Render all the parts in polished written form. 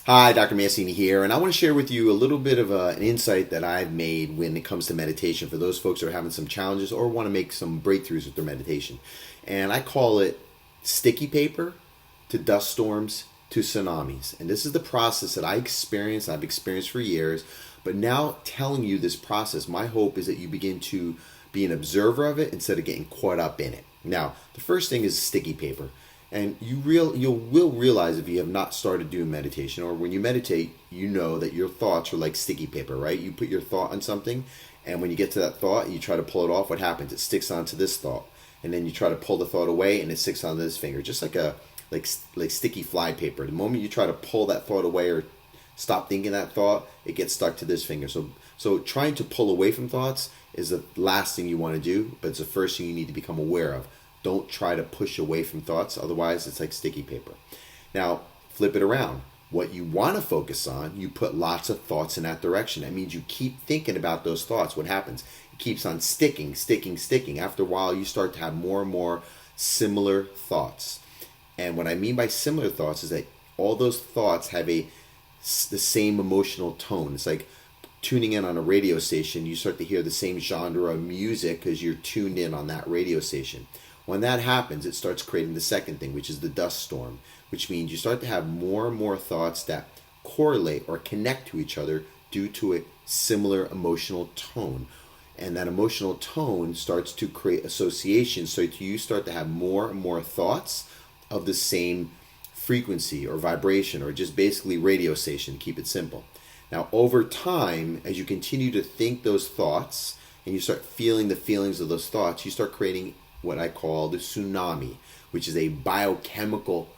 Hi, Dr. Mancini here, and I want to share with you a little bit of an insight that I've made when it comes to meditation for those folks who are having some challenges or want to make some breakthroughs with their meditation. And I call it sticky paper to dust storms to tsunamis. And this is the process that I've experienced for years, but now telling you this process, my hope is that you begin to be an observer of it instead of getting caught up in it. Now, the first thing is sticky paper. And you will realize if you have not started doing meditation, or when you meditate, you know that your thoughts are like sticky paper, right? You put your thought on something, and when you get to that thought, you try to pull it off. What happens? It sticks onto this thought, and then you try to pull the thought away, and it sticks onto this finger, just like like sticky fly paper. The moment you try to pull that thought away or stop thinking that thought, it gets stuck to this finger. So trying to pull away from thoughts is the last thing you want to do, but it's the first thing you need to become aware of. Don't try to push away from thoughts, otherwise it's like sticky paper. Now, flip it around. What you want to focus on, you put lots of thoughts in that direction. That means you keep thinking about those thoughts. What happens? It keeps on sticking. After a while, you start to have more and more similar thoughts. And what I mean by similar thoughts is that all those thoughts have the same emotional tone. It's like tuning in on a radio station. You start to hear the same genre of music because you're tuned in on that radio station. When that happens, it starts creating the second thing, which is the dust storm, which means you start to have more and more thoughts that correlate or connect to each other due to a similar emotional tone. And that emotional tone starts to create associations, so you start to have more and more thoughts of the same frequency or vibration, or just basically radio station, keep it simple. Now, over time, as you continue to think those thoughts and you start feeling the feelings of those thoughts, you start creating what I call the tsunami, which is a biochemical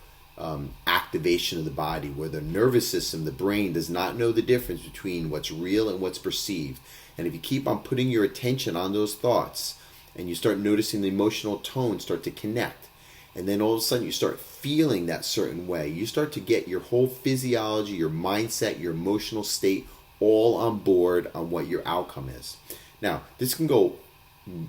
activation of the body where the nervous system, the brain, does not know the difference between what's real and what's perceived. And if you keep on putting your attention on those thoughts and you start noticing the emotional tone start to connect, and then all of a sudden you start feeling that certain way, you start to get your whole physiology, your mindset, your emotional state all on board on what your outcome is. Now, this can go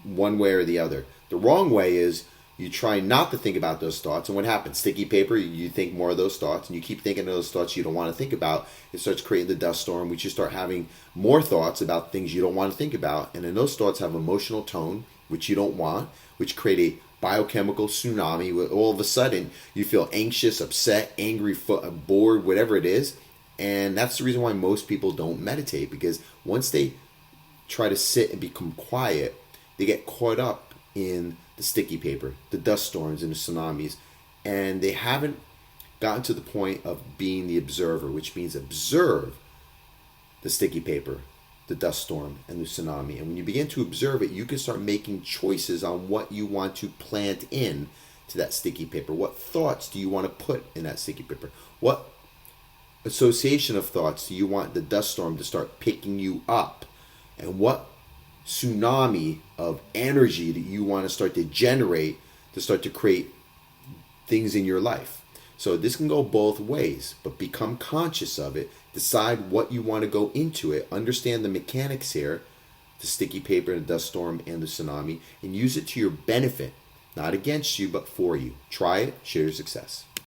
one way or the other. The wrong way is you try not to think about those thoughts, and what happens? Sticky paper, you think more of those thoughts, and you keep thinking of those thoughts you don't want to think about. It starts creating the dust storm, which you start having more thoughts about things you don't want to think about, and then those thoughts have emotional tone, which you don't want, which create a biochemical tsunami where all of a sudden you feel anxious, upset, angry, bored, whatever it is. And that's the reason why most people don't meditate, because once they try to sit and become quiet, they get caught up in the sticky paper, the dust storms, and the tsunamis, and they haven't gotten to the point of being the observer, which means observe the sticky paper, the dust storm, and the tsunami. And when you begin to observe it, you can start making choices on what you want to plant in to that sticky paper. What thoughts do you want to put in that sticky paper? What association of thoughts do you want the dust storm to start picking you up? And what tsunami of energy that you want to start to generate to start to create things in your life? So this can go both ways, but become conscious of it. Decide what you want to go into it. Understand the mechanics here, the sticky paper, the dust storm, and the tsunami, and use it to your benefit, not against you, but for you. Try it, share your success.